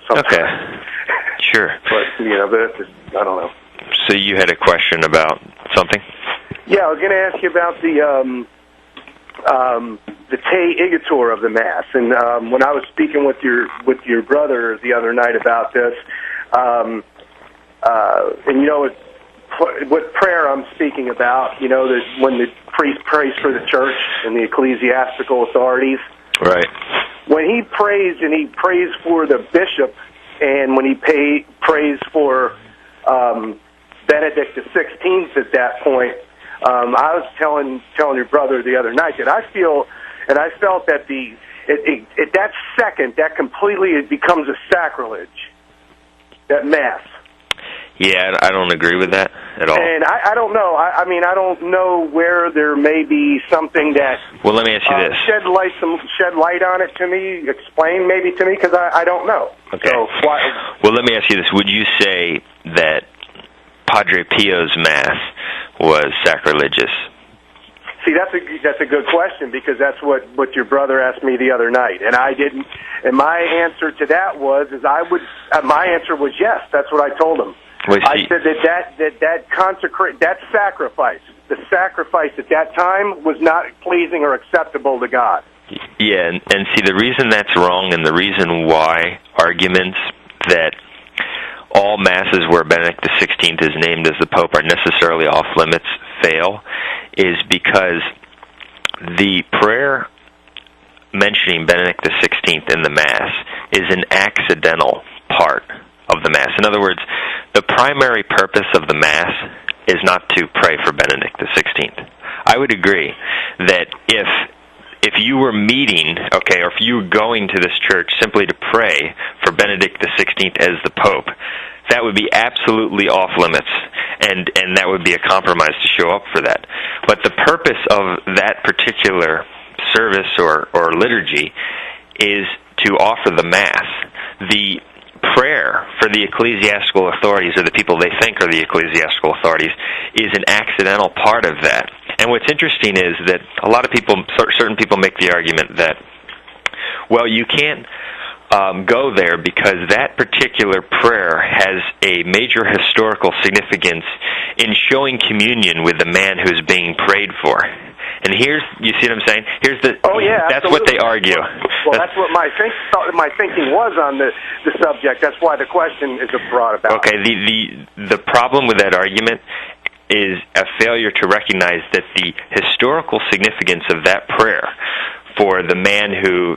sometimes. Okay. Sure. But, that's just, I don't know. So you had a question about something? Yeah, I was going to ask you about the te igitur of the Mass. And when I was speaking with your brother the other night about this, and what prayer I'm speaking about, that when the priest prays for the church and the ecclesiastical authorities. Right. When he prays, and he prays for the bishop, and when he prays for Benedict XVI at that point, I was telling your brother the other night that I felt that at that second, that completely it becomes a sacrilege, that Mass. Yeah, I don't agree with that at all. And I don't know. I mean, I don't know where there may be something that. Well, let me ask you this. Shed light on it to me. Explain maybe to me, because I don't know. Okay. So, well, let me ask you this. Would you say that Padre Pio's Mass was sacrilegious? See, that's a good question, because that's what your brother asked me the other night, and I didn't. And my answer to that was my answer was yes. That's what I told him. Well, I said that sacrifice, the sacrifice at that time was not pleasing or acceptable to God. Yeah, and see, the reason that's wrong, and the reason why arguments that all Masses where Benedict XVI is named as the Pope are necessarily off limits fail, is because the prayer mentioning Benedict XVI in the Mass is an accidental part of the Mass. In other words, the primary purpose of the Mass is not to pray for Benedict XVI. I would agree that if you were meeting, or if you were going to this church simply to pray for Benedict XVI as the Pope, that would be absolutely off limits, and that would be a compromise to show up for that. But the purpose of that particular service or liturgy is to offer the Mass. The prayer for the ecclesiastical authorities, or the people they think are the ecclesiastical authorities, is an accidental part of that. And what's interesting is that a lot of people, certain people make the argument that, well, you can't go there because that particular prayer has a major historical significance in showing communion with the man who's being prayed for. And you see what I'm saying? That's absolutely. what they argue. Well, that's what my thinking was on the subject. That's why the question is brought about. Okay, the problem with that argument is a failure to recognize that the historical significance of that prayer for the man who,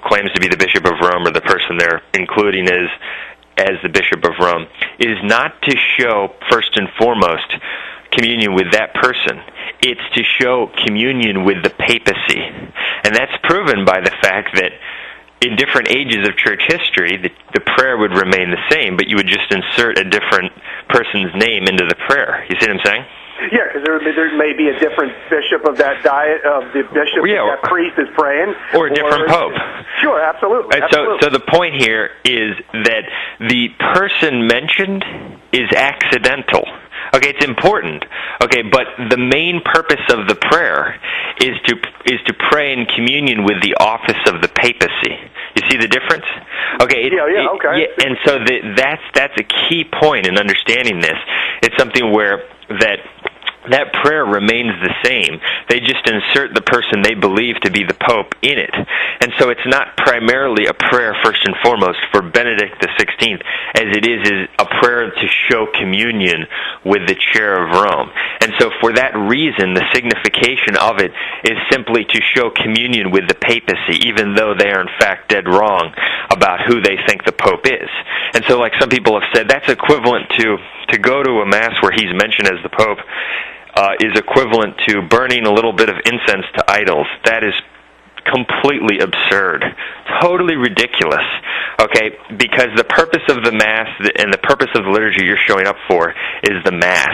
claims to be the Bishop of Rome, or the person they're including as the Bishop of Rome, is not to show, first and foremost, communion with that person. It's to show communion with the papacy. And that's proven by the fact that in different ages of church history, the prayer would remain the same, but you would just insert a different person's name into the prayer. You see what I'm saying? Yeah, because there may be a different bishop of that of the bishop that priest is praying. Or a different pope. Sure, absolutely. So the point here is that the person mentioned is accidental. Okay, it's important. Okay, but the main purpose of the prayer is to pray in communion with the office of the papacy. You see the difference? Okay. Okay. And so that's a key point in understanding this. It's something where that prayer remains the same. They just insert the person they believe to be the Pope in it. And so it's not primarily a prayer, first and foremost, for Benedict XVI, as it is a prayer to show communion with the chair of Rome. And so for that reason, the signification of it is simply to show communion with the papacy, even though they are in fact dead wrong about who they think the Pope is. And so, like some people have said, that's equivalent to go to a Mass where he's mentioned as the Pope, is equivalent to burning a little bit of incense to idols. That is completely absurd, totally ridiculous, okay, because the purpose of the Mass and the purpose of the liturgy you're showing up for is the Mass.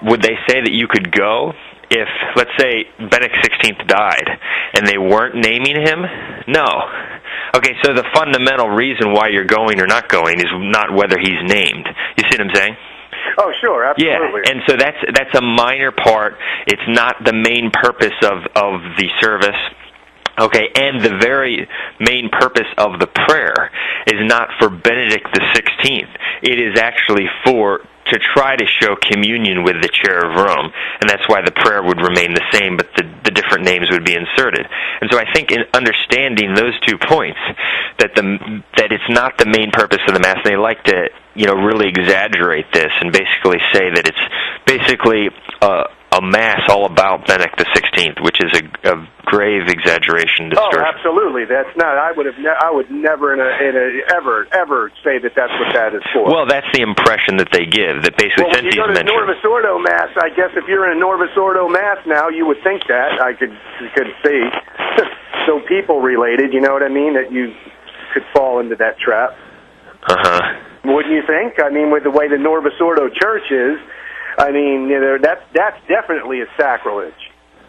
Would they say that you could go if, let's say, Benedict XVI died and they weren't naming him? No. Okay, so the fundamental reason why you're going or not going is not whether he's named. You see what I'm saying? Oh, sure, absolutely. Yeah, and so that's a minor part. It's not the main purpose of the service. Okay, and the very main purpose of the prayer is not for Benedict the 16th. It is actually to try to show communion with the Chair of Rome, and that's why the prayer would remain the same, but the different names would be inserted. And so I think in understanding those 2 points, that it's not the main purpose of the Mass, and they like to really exaggerate this and basically say that it's basically a Mass all about Benedict the 16th, which is a grave exaggeration. Distortion. Oh, absolutely. That's not. I would never ever say that that's what that is for. Well, that's the impression that they give. That basically, when you go to the Novus Ordo Mass, I guess if you're in a Novus Ordo Mass now, you would think that. I could see. So people related, you know what I mean? That you could fall into that trap. Wouldn't you think? I mean, with the way the Novus Ordo Church is, I mean, that's definitely a sacrilege.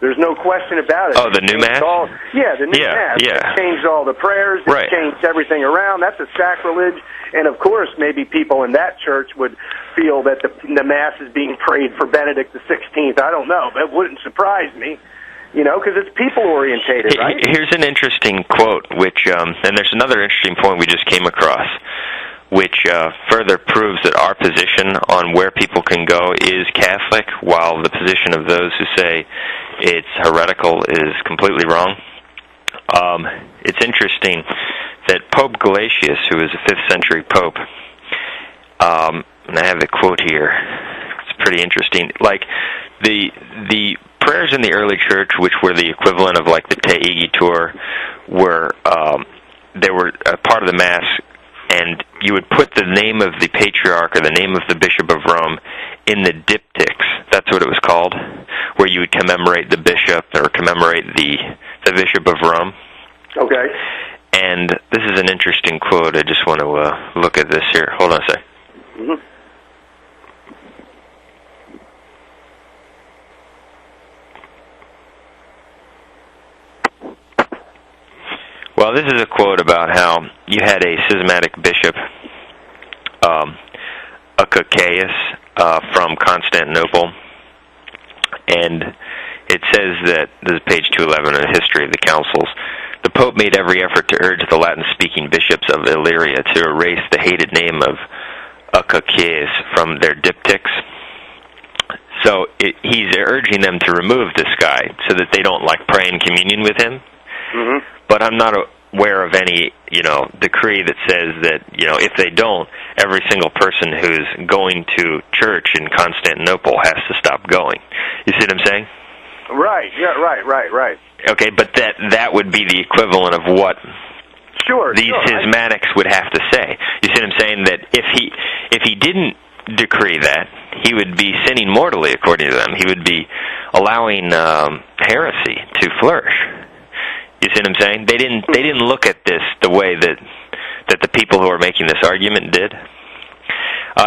There's no question about it. Oh, the new Mass? The new Mass. Yeah. It changed all the prayers. It changed everything around. That's a sacrilege. And, of course, maybe people in that church would feel that the Mass is being prayed for Benedict the 16th. I don't know. That wouldn't surprise me, because it's people-orientated, right? Here's an interesting quote, which, and there's another interesting point we just came across, which further proves that our position on where people can go is Catholic, while the position of those who say it's heretical is completely wrong. It's interesting that Pope Gelasius, who is a 5th century pope, and I have the quote here, it's pretty interesting, like the prayers in the early church, which were the equivalent of like the Te Igitur, they were a part of the Mass, and you would put the name of the patriarch or the name of the Bishop of Rome in the diptychs. That's what it was called, where you would commemorate the bishop or commemorate the Bishop of Rome. Okay. And this is an interesting quote. I just want to look at this here. Hold on a sec. Mm-hmm. Well, this is a quote about how you had a schismatic bishop, Acacius, from Constantinople, and it says that, this is page 211 in the History of the Councils, the Pope made every effort to urge the Latin-speaking bishops of Illyria to erase the hated name of Acacius from their diptychs. So he's urging them to remove this guy so that they don't like pray in communion with him. Mm-hmm. But I'm not aware of any, decree that says that, if they don't, every single person who's going to church in Constantinople has to stop going. You see what I'm saying? Right. Yeah. Right. Okay, but that would be the equivalent of what these schismatics would have to say. You see what I'm saying? That if he didn't decree that, he would be sinning mortally, according to them. He would be allowing heresy to flourish. You see what I'm saying? They didn't look at this the way that the people who are making this argument did.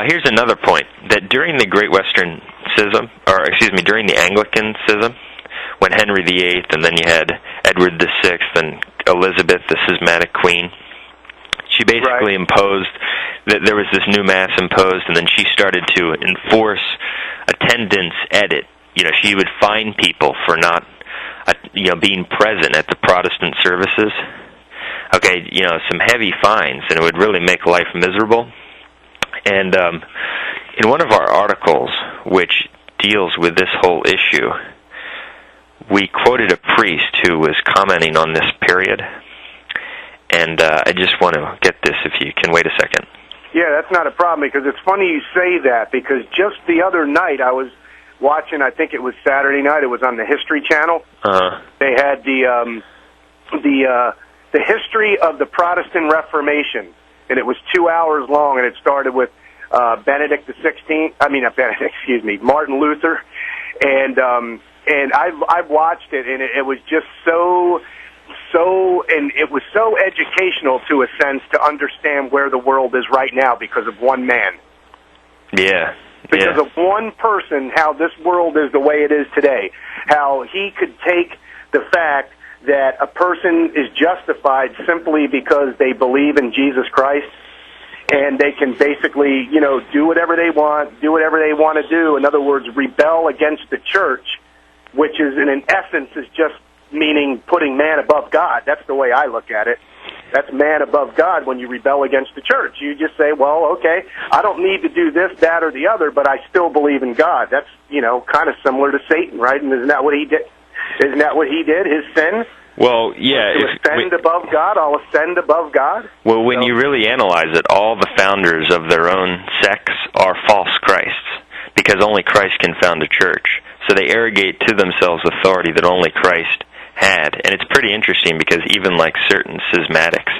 Here's another point, that during the Great Western Schism, during the Anglican Schism, when Henry VIII, and then you had Edward VI and Elizabeth, the schismatic queen, she basically imposed that there was this new Mass imposed, and then she started to enforce attendance at it. She would fine people for not being present at the Protestant services. Okay, some heavy fines, and it would really make life miserable. And in one of our articles, which deals with this whole issue, we quoted a priest who was commenting on this period. And I just want to get this, if you can wait a second. Yeah, that's not a problem, because it's funny you say that, because just the other night I was watching, I think it was Saturday night, it was on the History Channel. Uh-huh. They had the history of the Protestant Reformation, and it was 2 hours long, and it started with Benedict the 16th. Martin Luther, and I've watched it, and it was just and it was so educational to a sense to understand where the world is right now because of one man. Yeah. Because of one person, how this world is the way it is today. How he could take the fact that a person is justified simply because they believe in Jesus Christ, and they can basically, do whatever they want to do. In other words, rebel against the church, which is, in essence, is just meaning putting man above God. That's the way I look at it. That's man above God when you rebel against the church. You just say, well, okay, I don't need to do this, that, or the other, but I still believe in God. That's, kind of similar to Satan, right? And isn't that what he did? Isn't that what he did, his sin? Well, yeah. To ascend above God, I'll ascend above God. Well, when you really analyze it, all the founders of their own sects are false Christs, because only Christ can found a church. So they arrogate to themselves authority that only Christ had. And it's pretty interesting because even like certain schismatics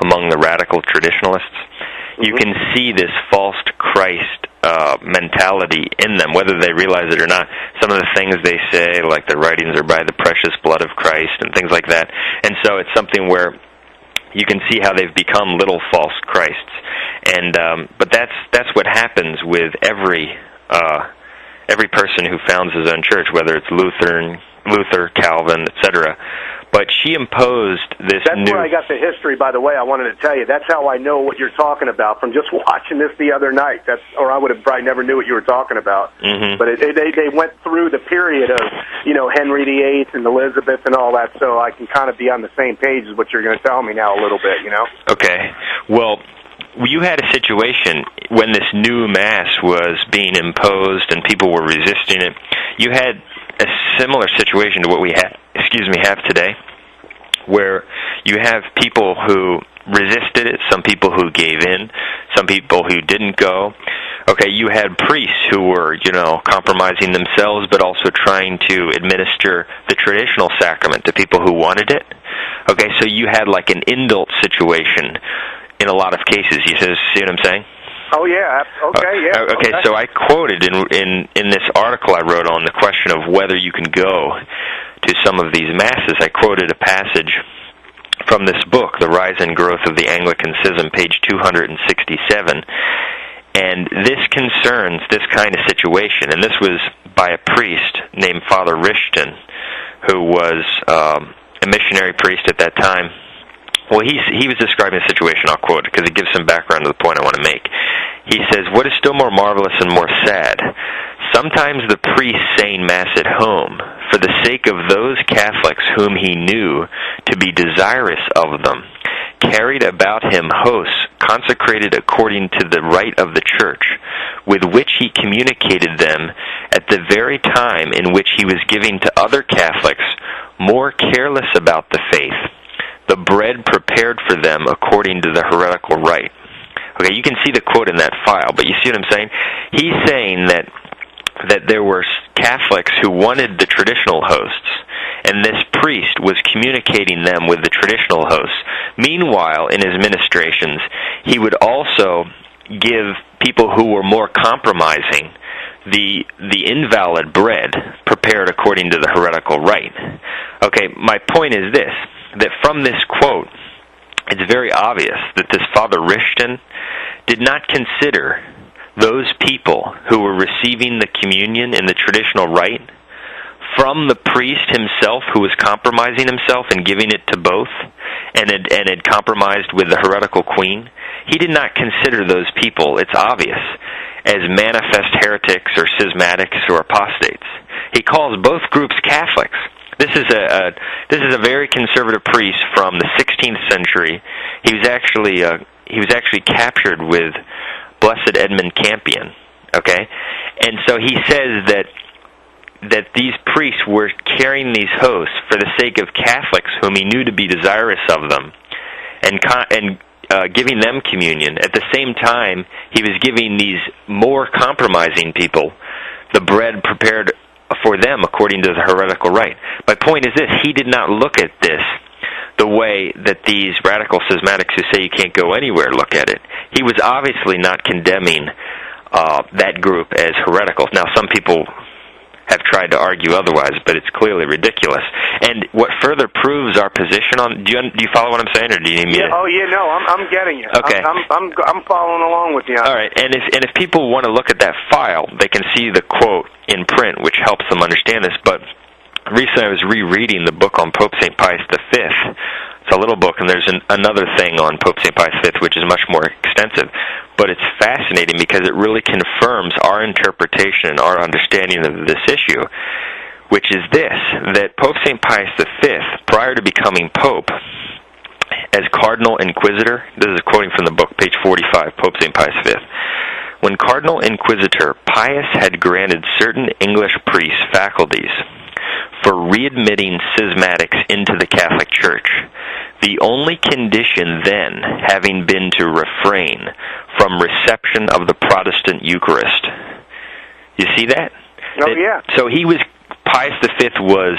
among the radical traditionalists, you can see this false Christ mentality in them, whether they realize it or not. Some of the things they say, like their writings are by the precious blood of Christ and things like that. And so it's something where you can see how they've become little false Christs. And but that's what happens with every person who founds his own church, whether it's Luther, Calvin, etc. But she imposed this That's where I got the history, by the way, I wanted to tell you. That's how I know what you're talking about from just watching this the other night. Or I would have probably never knew what you were talking about. Mm-hmm. But they went through the period of, Henry VIII and Elizabeth and all that, so I can kind of be on the same page as what you're going to tell me now a little bit, Okay. Well, you had a situation when this new Mass was being imposed and people were resisting it. You had a similar situation to what we have today, where you have people who resisted it, some people who gave in, some people who didn't go. Okay, you had priests who were, compromising themselves, but also trying to administer the traditional sacrament to people who wanted it. Okay, so you had like an indult situation in a lot of cases. You see what I'm saying? Oh, yeah. Okay, yeah. Okay, so I quoted in this article I wrote on the question of whether you can go to some of these masses, I quoted a passage from this book, The Rise and Growth of the Anglican Schism, page 267. And this concerns this kind of situation. And this was by a priest named Father Richton, who was a missionary priest at that time. Well, he was describing a situation, I'll quote it, because it gives some background to the point I want to make. He says, "What is still more marvelous and more sad, sometimes the priest saying Mass at home, for the sake of those Catholics whom he knew to be desirous of them, carried about him hosts consecrated according to the rite of the Church, with which he communicated them at the very time in which he was giving to other Catholics, more careless about the faith, the bread prepared for them according to the heretical rite." Okay, you can see the quote in that file, but you see what I'm saying? He's saying that there were Catholics who wanted the traditional hosts, and this priest was communicating them with the traditional hosts. Meanwhile, in his ministrations, he would also give people who were more compromising the invalid bread prepared according to the heretical rite. Okay, my point is this, that from this quote, it's very obvious that this Father Richton did not consider those people who were receiving the communion in the traditional rite from the priest himself, who was compromising himself and giving it to both, and had compromised with the heretical queen. He did not consider those people, it's obvious, as manifest heretics or schismatics or apostates. He calls both groups Catholics. This is a very conservative priest from the 16th century. He was actually captured with Blessed Edmund Campion. Okay, and so he says that these priests were carrying these hosts for the sake of Catholics whom he knew to be desirous of them, and giving them communion. At the same time, he was giving these more compromising people the bread prepared for them according to the heretical rite. My point is this, he did not look at this the way that these radical schismatics who say you can't go anywhere look at it. He was obviously not condemning that group as heretical. Now, some people have tried to argue otherwise, but it's clearly ridiculous. And what further proves our position on, do you follow what I'm saying, or do you need me to? Oh, yeah, no, I'm getting you. Okay. I'm following along with you. All right, and if people want to look at that file, they can see the quote in print, which helps them understand this. But recently I was rereading the book on Pope St. Pius V. It's a little book, and there's another thing on Pope St. Pius V, which is much more extensive. But it's fascinating because it really confirms our interpretation and our understanding of this issue, which is this, that Pope St. Pius V, prior to becoming Pope, as Cardinal Inquisitor, this is quoting from the book, page 45, Pope St. Pius V, when Cardinal Inquisitor, Pius had granted certain English priests faculties for readmitting schismatics into the Catholic Church, the only condition then having been to refrain from reception of the Protestant Eucharist. You see that? Oh, yeah. So Pius V was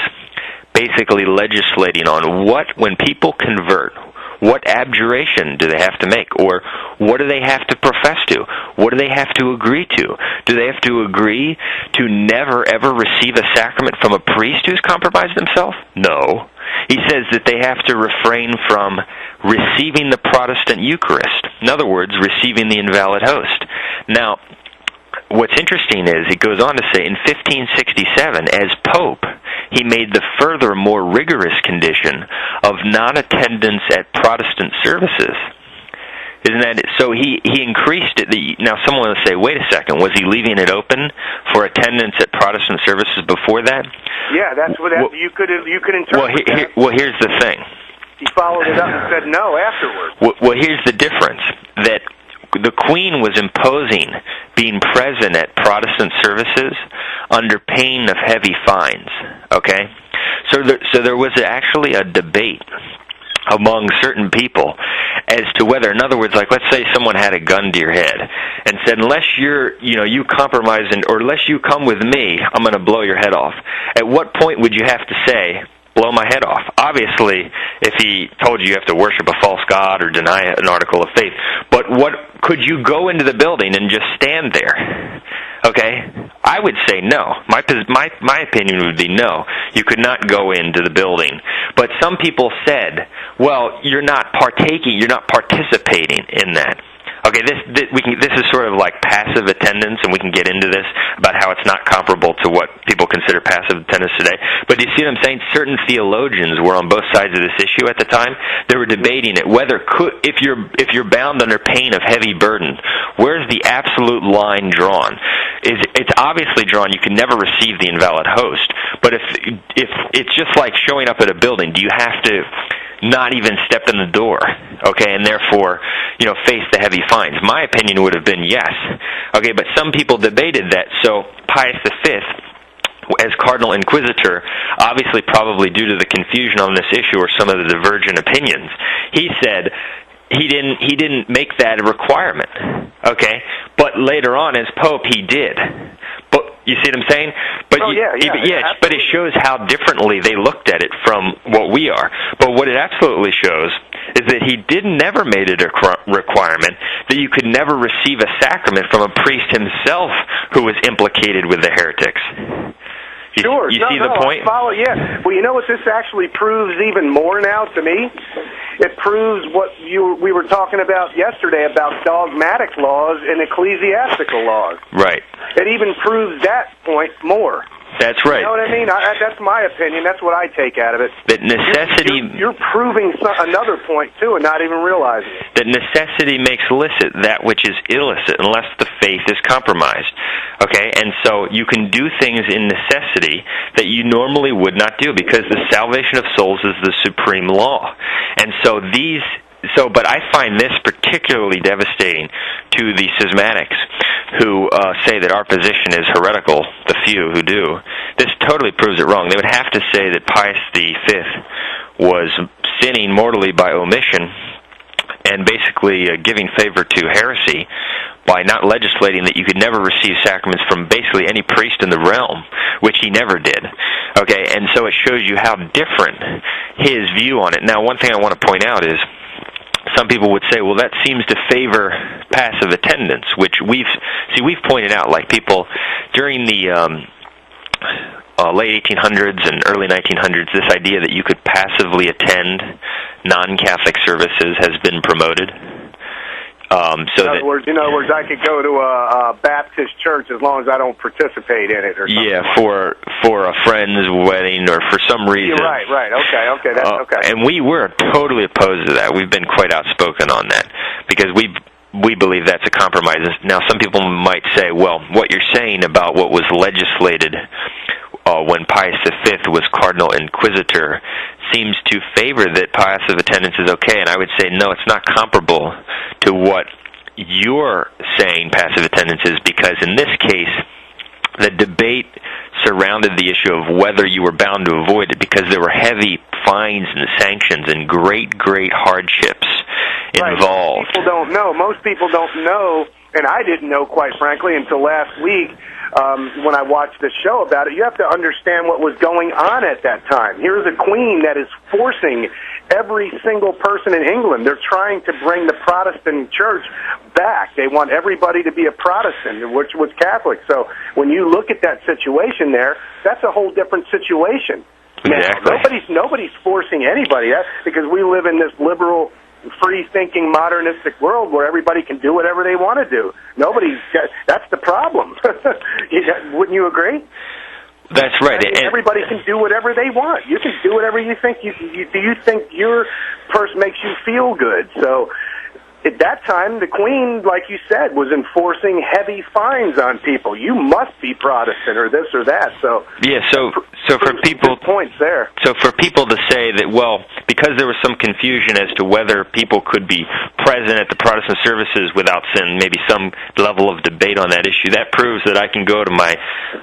basically legislating on when people convert, what abjuration do they have to make? Or what do they have to profess to? What do they have to agree to? Do they have to agree to never, ever receive a sacrament from a priest who's compromised himself? No. He says that they have to refrain from receiving the Protestant Eucharist. In other words, receiving the invalid host. Now, what's interesting is, he goes on to say, in 1567, as Pope, he made the further, more rigorous condition of non-attendance at Protestant services. Isn't that it? So he increased it. Now, someone will say, wait a second, was he leaving it open for attendance at Protestant services before that? Yeah, that's what you could interpret that. Well, here's the thing. He followed it up and said no afterwards. Well, here's the difference, that the Queen was imposing being present at Protestant services under pain of heavy fines, okay? So there was actually a debate among certain people as to whether, in other words, like, let's say someone had a gun to your head and said, unless you compromise or unless you come with me, I'm going to blow your head off. At what point would you have to say, blow my head off? Obviously, if he told you have to worship a false god or deny an article of faith. But could you go into the building and just stand there? Okay? I would say no. My opinion would be no. You could not go into the building. But some people said, well, you're not participating in that. Okay, this is sort of like passive attendance, and we can get into this about how it's not comparable to what people consider passive attendance today. But do you see what I'm saying? Certain theologians were on both sides of this issue at the time. They were debating it, if you're bound under pain of heavy burden, where's the absolute line drawn? It's obviously drawn, you can never receive the invalid host. But if it's just like showing up at a building, do you have to not even step in the door, okay, and therefore, face the heavy fines? My opinion would have been yes. Okay, but some people debated that. So Pius V, as Cardinal Inquisitor, obviously probably due to the confusion on this issue or some of the divergent opinions, he said he didn't make that a requirement. Okay, but later on as Pope he did. But you see what I'm saying? But but it shows how differently they looked at it from what we are. But what it absolutely shows is that he never made it a requirement that you could never receive a sacrament from a priest himself who was implicated with the heretics. You see the point? Yeah. Well, you know what this actually proves even more now to me? It proves what we were talking about yesterday about dogmatic laws and ecclesiastical laws. Right. It even proves that point more. That's right. You know what I mean? That's my opinion. That's what I take out of it. That necessity... You're proving another point, too, and not even realizing it. That necessity makes licit that which is illicit unless the faith is compromised. Okay? And so you can do things in necessity that you normally would not do because the salvation of souls is the supreme law. And so but I find this particularly devastating to the schismatics who say that our position is heretical, the few who do. This totally proves it wrong. They would have to say that Pius V was sinning mortally by omission and basically giving favor to heresy by not legislating that you could never receive sacraments from basically any priest in the realm, which he never did. Okay, and so it shows you how different his view on it. Now, one thing I want to point out is some people would say, well, that seems to favor passive attendance, which we've pointed out, like people during the late 1800s and early 1900s, this idea that you could passively attend non-Catholic services has been promoted. In other words, I could go to a Baptist church as long as I don't participate in it or something. Yeah, for a friend's wedding or for some reason. Yeah, right. Okay, that's okay. And we were totally opposed to that. We've been quite outspoken on that because we believe that's a compromise. Now, some people might say, well, what you're saying about what was legislated when Pius V was Cardinal Inquisitor, seems to favor that passive attendance is okay, and I would say no, it's not comparable to what you're saying passive attendance is, because in this case, the debate surrounded the issue of whether you were bound to avoid it, because there were heavy fines and sanctions and great hardships involved. People don't know. Most people don't know, and I didn't know, quite frankly, until last week when I watched the show about it. You have to understand what was going on at that time. Here's a queen that is forcing every single person in England. They're trying to bring the Protestant church back. They want everybody to be a Protestant, which was Catholic. So when you look at that situation there, that's a whole different situation. Exactly. Now, nobody's forcing anybody, because we live in this liberal, free-thinking, modernistic world where everybody can do whatever they want to do. That's the problem. Wouldn't you agree? That's right. I mean, everybody can do whatever they want. You can do whatever you think. Do you think your purse makes you feel good? So at that time, the Queen, like you said, was enforcing heavy fines on people. You must be Protestant or this or that. So yeah. So for people, points there. So for people to say that, well, because there was some confusion as to whether people could be present at the Protestant services without sin, maybe some level of debate on that issue, that proves that I can go to my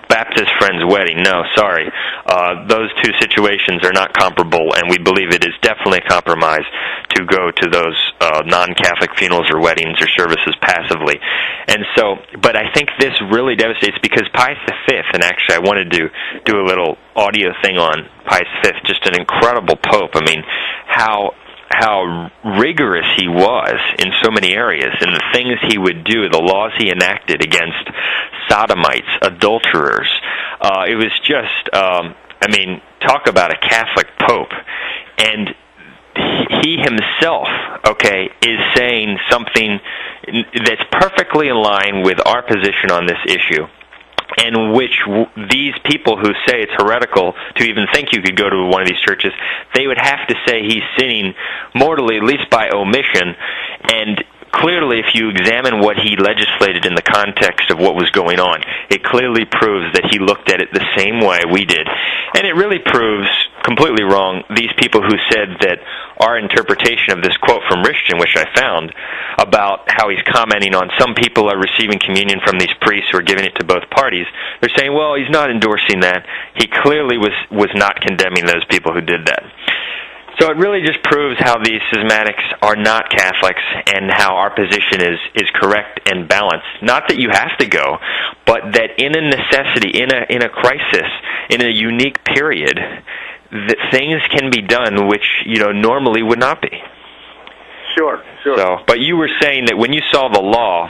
Baptist friend's wedding. No, sorry. Those two situations are not comparable, and we believe it is definitely a compromise to go to those non-Catholic funerals or weddings or services passively. And so, but I think this really devastates, because Pius V, and actually I wanted to do a little audio thing on Pius V, just an incredible pope. I mean, how rigorous he was in so many areas, and the things he would do, the laws he enacted against sodomites, adulterers. It was just, I mean, talk about a Catholic pope. And he himself, okay, is saying something that's perfectly in line with our position on this issue, and which these people who say it's heretical to even think you could go to one of these churches, they would have to say he's sinning mortally, at least by omission. And clearly, if you examine what he legislated in the context of what was going on, it clearly proves that he looked at it the same way we did. And it really proves completely wrong these people who said that our interpretation of this quote from Richton, which I found, about how he's commenting on some people are receiving communion from these priests who are giving it to both parties, they're saying, well, he's not endorsing that. He clearly was not condemning those people who did that. So it really just proves how these schismatics are not Catholics, and how our position is correct and balanced. Not that you have to go, but that in a necessity, in a crisis, in a unique period, that things can be done which, you know, normally would not be. Sure. So, but you were saying that when you saw the law,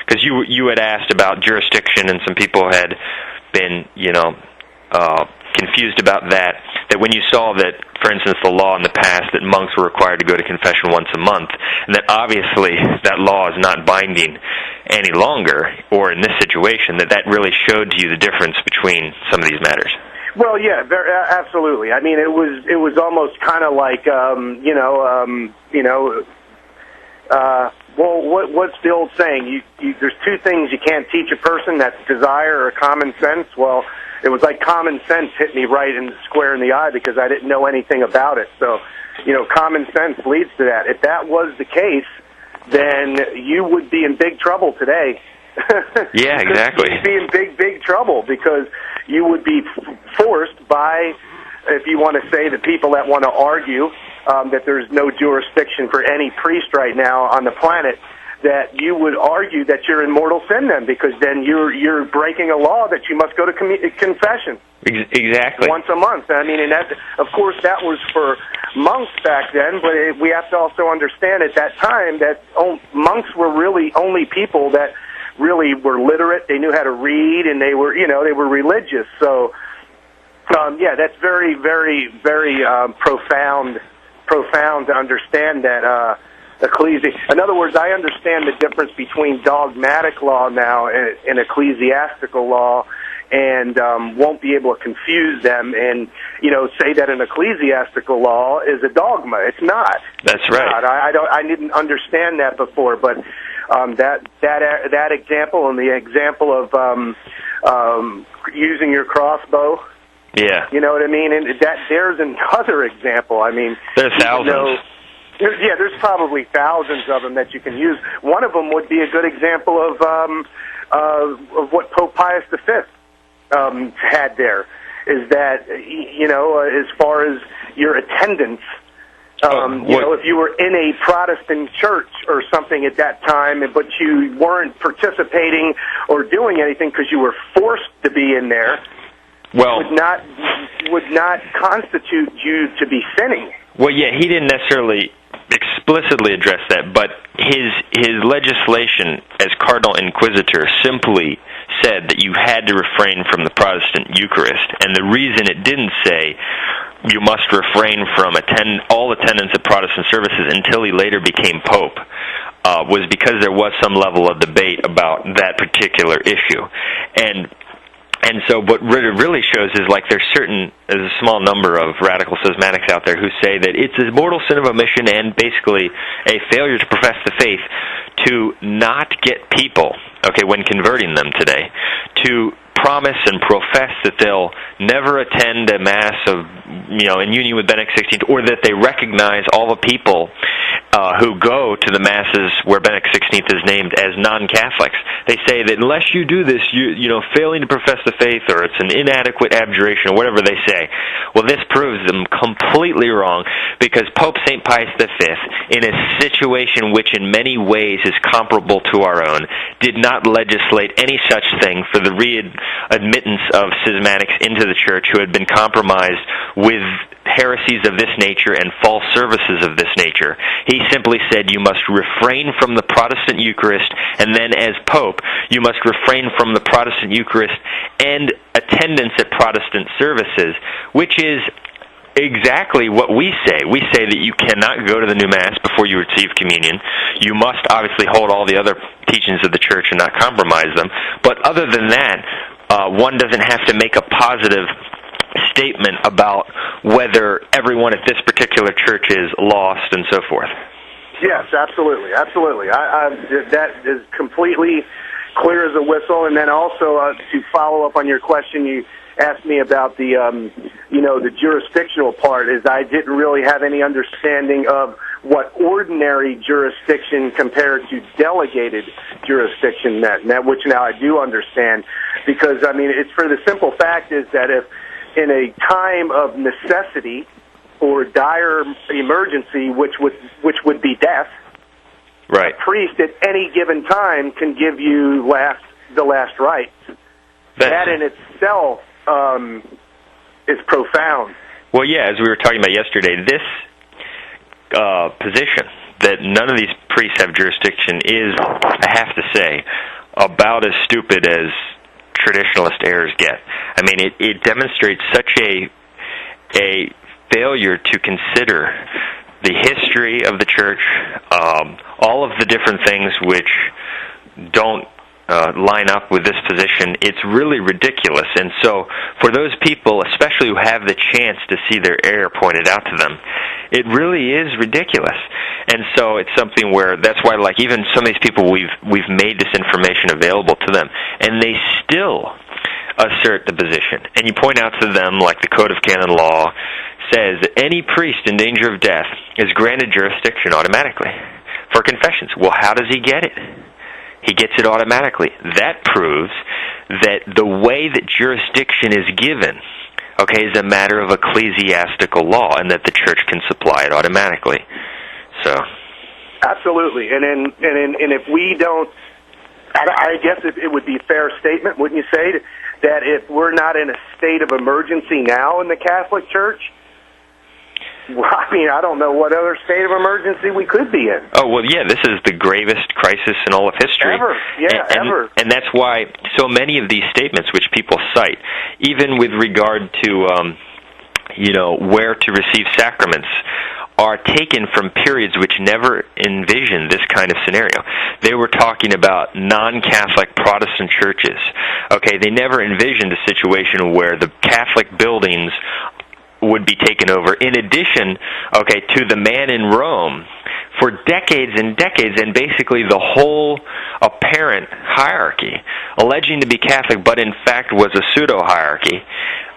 because you had asked about jurisdiction, and some people had been, you know, confused about that when you saw that, for instance, the law in the past that monks were required to go to confession once a month, and that obviously that law is not binding any longer, or in this situation, that really showed to you the difference between some of these matters. Well, yeah, absolutely. I mean, it was almost kind of like, well, what's the old saying? There's two things you can't teach a person, that's desire or common sense. Well, it was like common sense hit me right in the square in the eye, because I didn't know anything about it. So, you know, common sense leads to that. If that was the case, then you would be in big trouble today. Yeah, exactly. You'd be in big trouble, because you would be forced by, if you want to say, the people that want to argue that there's no jurisdiction for any priest right now on the planet, that you would argue that you're in mortal sin then, because then you're breaking a law that you must go to confession. Exactly. Once a month. I mean, and that, of course, that was for monks back then, but we have to also understand at that time that monks were really only people that really were literate. They knew how to read, and they were religious. So, yeah, that's very, very, very profound to understand that in other words, I understand the difference between dogmatic law now and ecclesiastical law, and won't be able to confuse them and, you know, say that an ecclesiastical law is a dogma. It's not. That's right. I didn't understand that before, but that example, and the example of using your crossbow Yeah. You know what I mean? And there's another example. I mean, there's thousands. There's probably thousands of them that you can use. One of them would be a good example of what Pope Pius V had there, is that, you know, as far as your attendance, if you were in a Protestant church or something at that time, but you weren't participating or doing anything because you were forced to be in there, would not constitute you to be sinning. Well, yeah, he didn't necessarily explicitly address that, but his legislation as Cardinal Inquisitor simply said that you had to refrain from the Protestant Eucharist, and the reason it didn't say you must refrain from all attendance at Protestant services until he later became Pope was because there was some level of debate about that particular issue. And so what it really shows is, like, there's a small number of radical schismatics out there who say that it's a mortal sin of omission and basically a failure to profess the faith to not get people, when converting them today, to promise and profess that they'll never attend a Mass in union with Benedict XVI, or that they recognize all the people who go to the Masses where Benedict XVI is named as non-Catholics. They say that unless you do this, you failing to profess the faith, or it's an inadequate abjuration, or whatever they say. Well, this proves them completely wrong, because Pope St. Pius V, in a situation which in many ways is comparable to our own, did not legislate any such thing for the readmittance of schismatics into the Church who had been compromised with heresies of this nature and false services of this nature. He simply said you must refrain from the Protestant Eucharist, and then as Pope, you must refrain from the Protestant Eucharist and attendance at Protestant services, which is exactly what we say. We say that you cannot go to the new Mass before you receive communion. You must obviously hold all the other teachings of the Church and not compromise them. But other than that, one doesn't have to make a positive statement about whether everyone at this particular church is lost and so forth. Yes, absolutely. That is completely clear as a whistle. And then also, to follow up on your question, you asked me about the jurisdictional part. Is I didn't really have any understanding of what ordinary jurisdiction compared to delegated jurisdiction meant, which now I do understand, because it's for the simple fact is that if in a time of necessity or dire emergency, which would be death, right, a priest at any given time can give you the last rites. That in itself is profound. Well, yeah, as we were talking about yesterday, this position that none of these priests have jurisdiction is, I have to say, about as stupid as traditionalist errors get. It demonstrates such a failure to consider the history of the Church, all of the different things which don't line up with this position. It's really ridiculous. And so for those people, especially who have the chance to see their error pointed out to them, it really is ridiculous. And so it's something where that's why, like, even some of these people, we've made this information available to them, and they still assert the position. And you point out to them, like the Code of Canon Law says, that any priest in danger of death is granted jurisdiction automatically for confessions. Well, how does he get it? He gets it automatically. That proves that the way that jurisdiction is given, is a matter of ecclesiastical law, and that the Church can supply it automatically. So, absolutely. And if we don't, I guess it would be a fair statement, wouldn't you say, that if we're not in a state of emergency now in the Catholic Church, I don't know what other state of emergency we could be in. Oh, well, yeah, this is the gravest crisis in all of history. Ever, yeah, ever. And that's why so many of these statements which people cite, even with regard to, where to receive sacraments, are taken from periods which never envisioned this kind of scenario. They were talking about non-Catholic Protestant churches. They never envisioned a situation where the Catholic buildings would be taken over, in addition, to the man in Rome for decades and decades, and basically the whole apparent hierarchy, alleging to be Catholic, but in fact was a pseudo-hierarchy,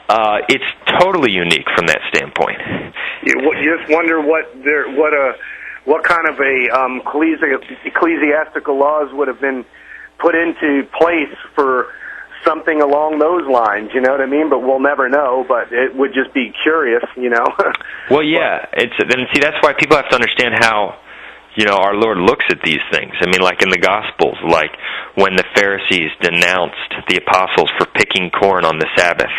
It's totally unique from that standpoint. You just wonder what kind of a ecclesiastical laws would have been put into place for something along those lines, you know what I mean? But we'll never know, but it would just be curious, you know? Well, yeah, that's why people have to understand how, you know, our Lord looks at these things. I mean, like in the Gospels, like when the Pharisees denounced the apostles for picking corn on the Sabbath,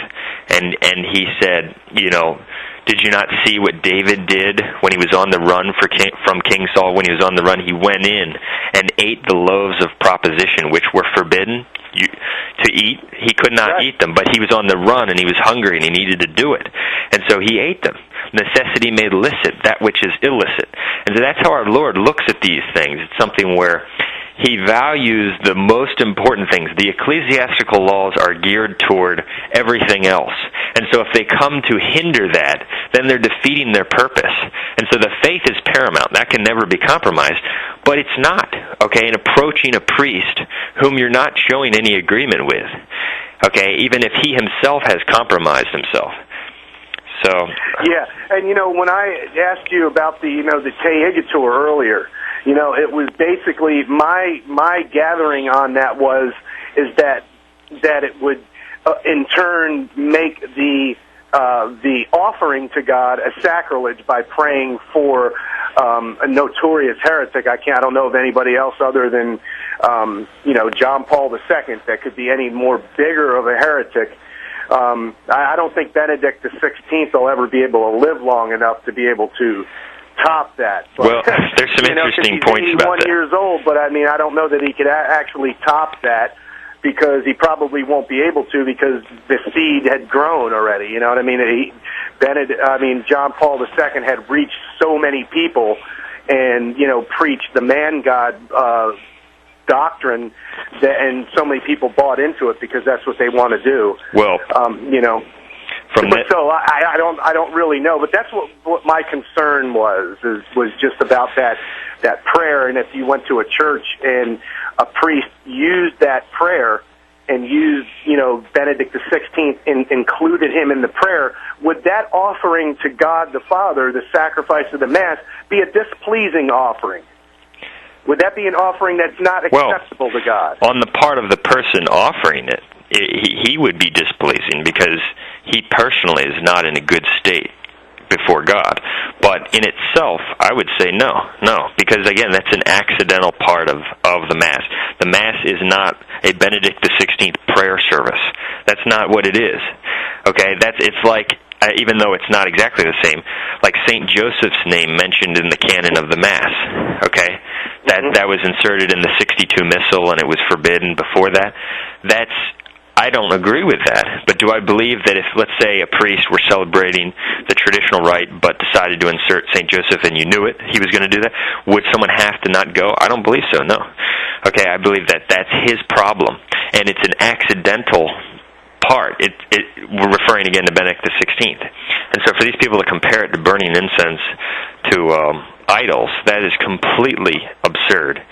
and he said, you know, did you not see what David did when he was on the run from King Saul? When he was on the run, he went in and ate the loaves of proposition, which were forbidden to eat. He could not eat them, but he was on the run and he was hungry and he needed to do it. And so he ate them. Necessity made licit that which is illicit. And so that's how our Lord looks at these things. It's something where he values the most important things. The ecclesiastical laws are geared toward everything else. And so if they come to hinder that, then they're defeating their purpose. And so the faith is paramount. That can never be compromised. But it's not, okay, in approaching a priest whom you're not showing any agreement with, okay, even if he himself has compromised himself. So yeah, and you know, when I asked you about the Tehigator earlier, you know, it was basically my gathering on that is that it would in turn make the offering to God a sacrilege by praying for a notorious heretic. I don't know of anybody else other than John Paul II that could be any more bigger of a heretic. I don't think Benedict XVI will ever be able to live long enough to be able to top that. But, well, there's some interesting points about that. He's 81 years old, but I mean, I don't know that he could actually top that because he probably won't be able to because the seed had grown already. You know what I mean? John Paul II had reached so many people and, you know, preached the man-God doctrine, and so many people bought into it because that's what they want to do. Well, you know. So I don't really know, but that's what my concern was just about that prayer. And if you went to a church and a priest used that prayer and used, you know, Benedict XVI and included him in the prayer, would that offering to God the Father, the sacrifice of the Mass, be a displeasing offering? Would that be an offering that's not acceptable to God? On the part of the person offering it, he would be displeasing because he personally is not in a good state before God. But in itself, I would say no, because again, that's an accidental part of the Mass. The Mass is not a Benedict XVI prayer service. That's not what it is. Okay, it's like, even though it's not exactly the same, like St. Joseph's name mentioned in the canon of the Mass, okay? That was inserted in the 62 Missal, and it was forbidden before that. I don't agree with that. But do I believe that if, let's say, a priest were celebrating the traditional rite but decided to insert St. Joseph and you knew it, he was going to do that, would someone have to not go? I don't believe so, no. Okay, I believe that that's his problem, and it's an accidental part. We're referring again to Benedict XVI. And so for these people to compare it to burning incense to idols, that is completely absurd.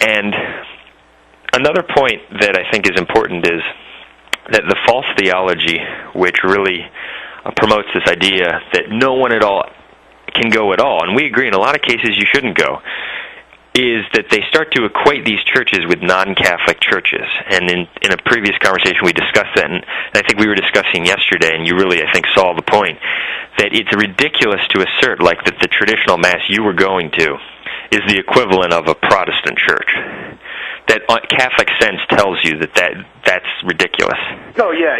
And another point that I think is important is that the false theology, which really promotes this idea that no one at all can go at all, and we agree in a lot of cases you shouldn't go, is that they start to equate these churches with non-Catholic churches. And in a previous conversation we discussed that, and I think we were discussing yesterday, and you really, I think, saw the point, that it's ridiculous to assert like that the traditional Mass you were going to is the equivalent of a Protestant church. That Catholic sense tells you that's ridiculous. Oh, yeah,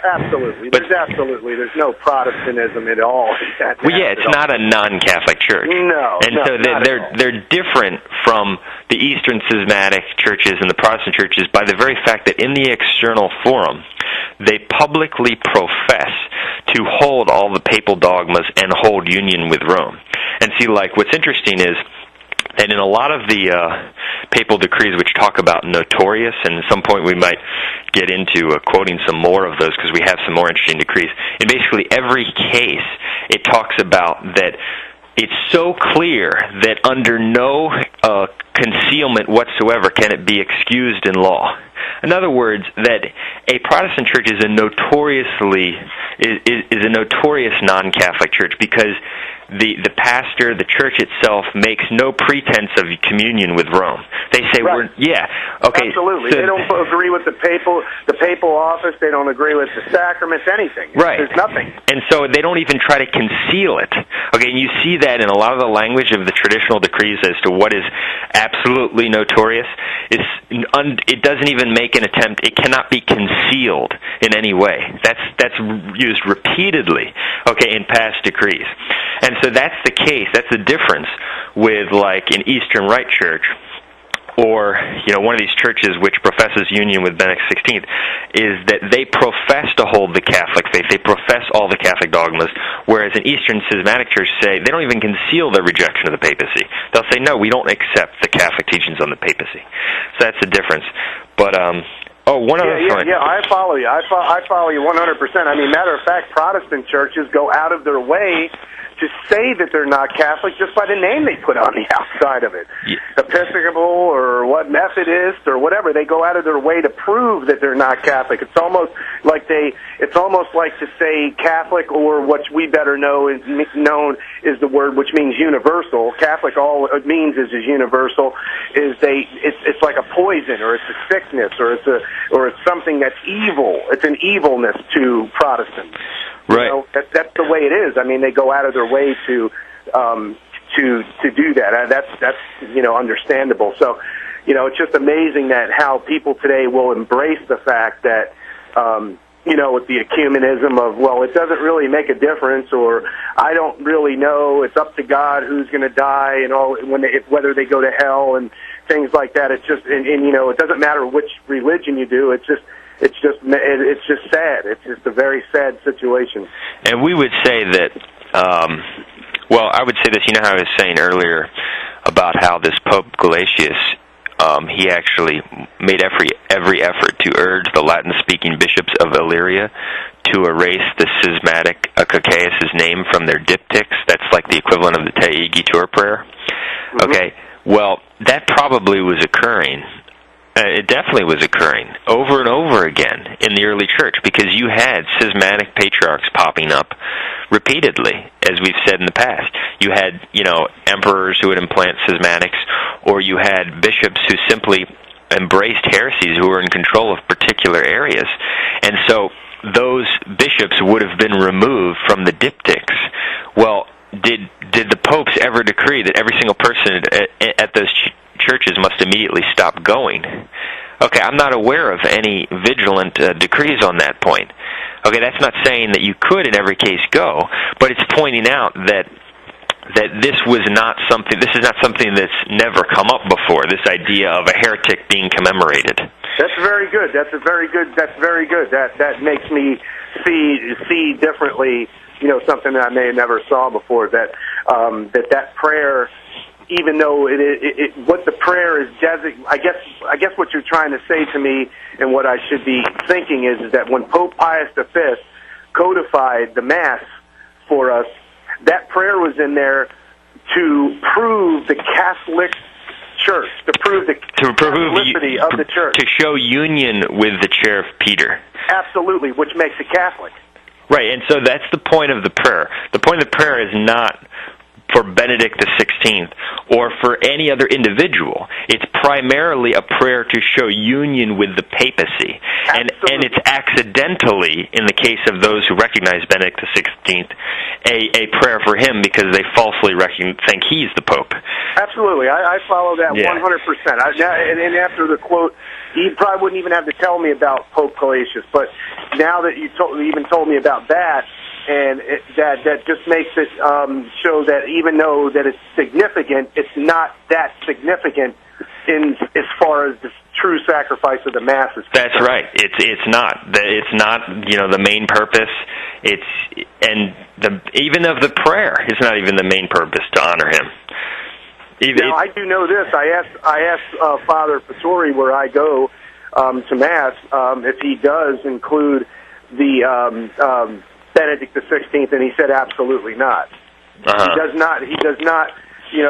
absolutely. There's no Protestantism at all. Well, yeah, it's not a non-Catholic church. No, and so they're different from the Eastern Schismatic churches and the Protestant churches by the very fact that in the external forum, they publicly profess to hold all the papal dogmas and hold union with Rome. And see, like, what's interesting is that in a lot of the papal decrees which talk about notorious, and at some point we might get into quoting some more of those because we have some more interesting decrees, in basically every case it talks about that it's so clear that under no concealment whatsoever can it be excused in law. In other words, that a Protestant church is a notorious non-Catholic church because the pastor, the church itself, makes no pretense of communion with Rome. They say, right. Absolutely. So, they don't agree with the papal office. They don't agree with the sacraments, anything. Right. There's nothing. And so they don't even try to conceal it. Okay, and you see that in a lot of the language of the traditional decrees as to what is absolutely notorious. It doesn't even make an attempt. It cannot be concealed in any way. That's used repeatedly, okay, in past decrees. And so that's the case. That's the difference with, like, an Eastern Rite Church or, one of these churches which professes union with Benedict XVI, is that they profess to hold the Catholic faith. They profess all the Catholic dogmas, whereas an Eastern Schismatic church they don't even conceal their rejection of the papacy. They'll say, no, we don't accept the Catholic teachings on the papacy. So that's the difference. But, one other point. Yeah, I follow you. I follow you 100%. I mean, matter of fact, Protestant churches go out of their way to say that they're not Catholic just by the name they put on the outside of it. Yeah. Episcopal or what, Methodist or whatever, they go out of their way to prove that they're not Catholic. It's almost like to say Catholic, or what we better know is known is the word which means universal. Catholic, all it means is universal. It's like a poison, or it's a sickness, or it's something that's evil. It's an evilness to Protestants. Right. That's the way it is. I mean, they go out of their way to do that. That's understandable. So, it's just amazing that how people today will embrace the fact that with the ecumenism of, well, it doesn't really make a difference, or I don't really know. It's up to God who's going to die, and all whether they go to hell and things like that. It's just and it doesn't matter which religion you do. It's just sad. It's just a very sad situation. And we would say that, I would say this. You know how I was saying earlier about how this Pope Gelasius, he actually made every effort to urge the Latin-speaking bishops of Illyria to erase the schismatic Acacius' name from their diptychs. That's like the equivalent of the Te Igitur prayer. Mm-hmm. Okay, well, that probably was occurring. It definitely was occurring over and over again in the early church, because you had schismatic patriarchs popping up repeatedly, as we've said in the past. You had, emperors who would implant schismatics, or you had bishops who simply embraced heresies who were in control of particular areas. And so those bishops would have been removed from the diptychs. Well, did the popes ever decree that every single person at those churches must immediately stop going? Okay, I'm not aware of any vigilant decrees on that point. Okay, that's not saying that you could in every case go, but it's pointing out that this is not something that's never come up before, this idea of a heretic being commemorated. That's very good. That's very good. That makes me see differently, something that I may have never saw before, that prayer, even though what the prayer is I guess what you're trying to say to me, and what I should be thinking is that when Pope Pius V codified the Mass for us, that prayer was in there to prove the Catholic Church, to prove the Catholicity of the Church, to show union with the chair of Peter. Absolutely, which makes it Catholic. Right, and so that's the point of the prayer. The point of the prayer is not for Benedict XVI or for any other individual. It's primarily a prayer to show union with the papacy. And it's accidentally, in the case of those who recognize Benedict XVI, a prayer for him because they falsely think he's the Pope. Absolutely. I follow that 100%. And after the quote, he probably wouldn't even have to tell me about Pope Gelasius. But now that you even told me about that, and that just makes it show that even though that it's significant, it's not that significant as far as the true sacrifice of the Mass is concerned. That's right. It's not the main purpose. Even of the prayer, it's not even the main purpose to honor him. Now, I do know this. I asked Father Pastori, where I go to Mass, if he does include the Benedict XVI, and he said absolutely not. Uh-huh. He does not,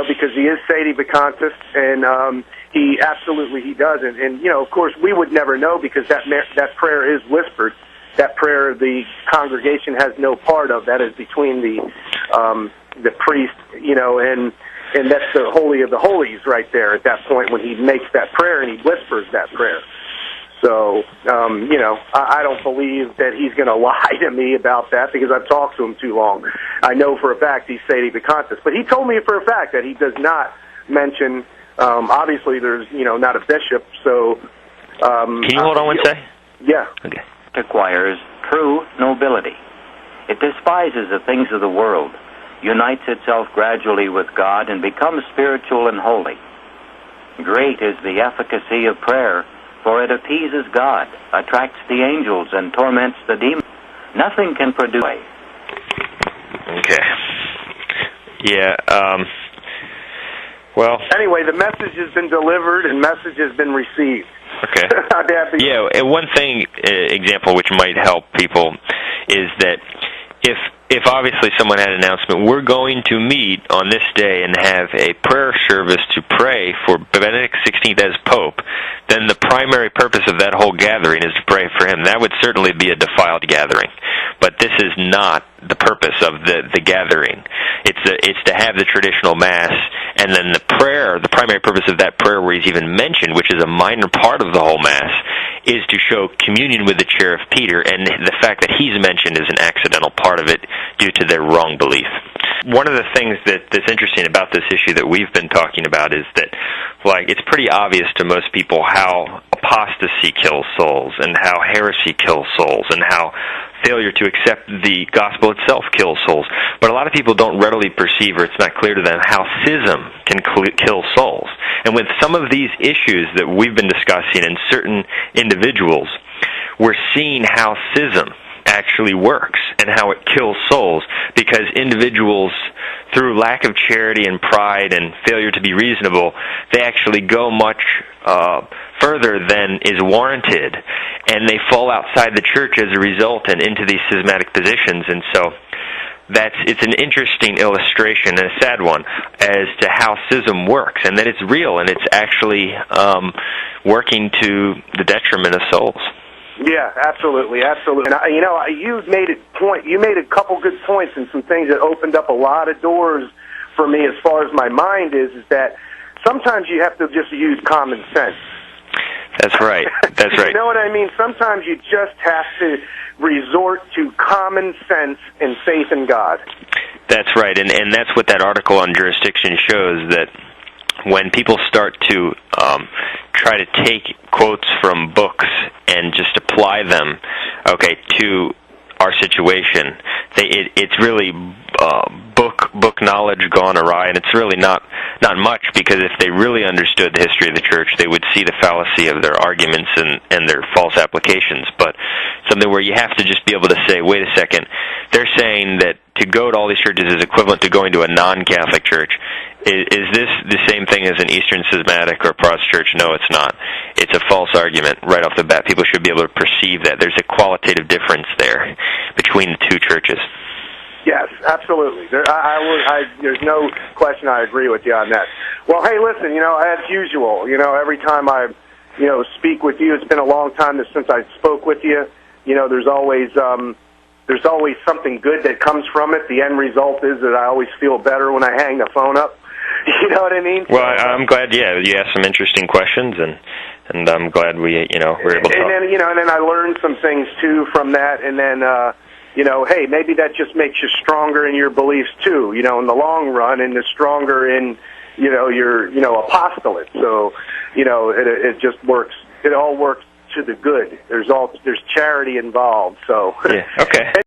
because he is Sede Vacantis, and He doesn't. And, you know, of course, we would never know because that prayer is whispered. That prayer the congregation has no part of. That is between the priest, you know, and that's the Holy of the Holies right there at that point when he makes that prayer and he whispers that prayer. So, you know, I don't believe that he's going to lie to me about that because I've talked to him too long. I know for a fact he's sedevacantist, but he told me for a fact that he does not mention. Obviously, there's, you know, not a bishop, so... Can you hold on one second? Yeah. Okay. It acquires true nobility. It despises the things of the world, unites itself gradually with God, and becomes spiritual and holy. Great is the efficacy of prayer, for it appeases God, attracts the angels, and torments the demons. Nothing can produce... Okay. Yeah, well... Anyway, the message has been delivered and message has been received. Okay. Yeah, and one thing, example, which might help people is that if obviously someone had an announcement, we're going to meet on this day and have a prayer service to pray for Benedict XVI as Pope, then the primary purpose of that whole gathering is to pray for him. That would certainly be a defiled gathering. But this is not the purpose of the gathering. It's to have the traditional Mass, and then the prayer, the primary purpose of that prayer where he's even mentioned, which is a minor part of the whole Mass, is to show communion with the chair of Peter, and the fact that he's mentioned is an accidental part of it due to their wrong belief. One of the things that's interesting about this issue that we've been talking about is that, like, it's pretty obvious to most people how apostasy kills souls and how heresy kills souls and how failure to accept the gospel itself kills souls. But a lot of people don't readily perceive, or it's not clear to them, how schism can kill souls. And with some of these issues that we've been discussing in certain individuals, we're seeing how schism actually works and how it kills souls, because individuals, through lack of charity and pride and failure to be reasonable, they actually go much further than is warranted, and they fall outside the church as a result and into these schismatic positions. And so it's an interesting illustration, and a sad one, as to how schism works, and that it's real and it's actually working to the detriment of souls. Yeah, absolutely. And you know, you made a couple good points and some things that opened up a lot of doors for me as far as my mind is that sometimes you have to just use common sense. That's right. That's right. You know what I mean? Sometimes you just have to resort to common sense and faith in God. That's right, and that's what that article on jurisdiction shows, that when people start to try to take quotes from books and just apply them, okay, to our situation, it's really book knowledge gone awry, and it's really not much, because if they really understood the history of the church, they would see the fallacy of their arguments and their false applications. But something where you have to just be able to say, wait a second, they're saying that to go to all these churches is equivalent to going to a non-Catholic church. Is this the same thing as an Eastern Schismatic or Protestant church? No, it's not. It's a false argument right off the bat. People should be able to perceive that. There's a qualitative difference there between the two churches. Yes, absolutely. There's no question I agree with you on that. Well, hey, listen, you know, as usual, you know, every time I, you know, speak with you, it's been a long time since I spoke with you. You know, there's always something good that comes from it. The end result is that I always feel better when I hang the phone up. You know what I mean? Well, I'm glad, you asked some interesting questions, and I'm glad we, were able to talk. And then I learned some things, too, from that, and then, hey, maybe that just makes you stronger in your beliefs, too, in the long run, and stronger in, your, apostolate. So, it just works. It all works to the good. There's charity involved, so. Yeah, okay.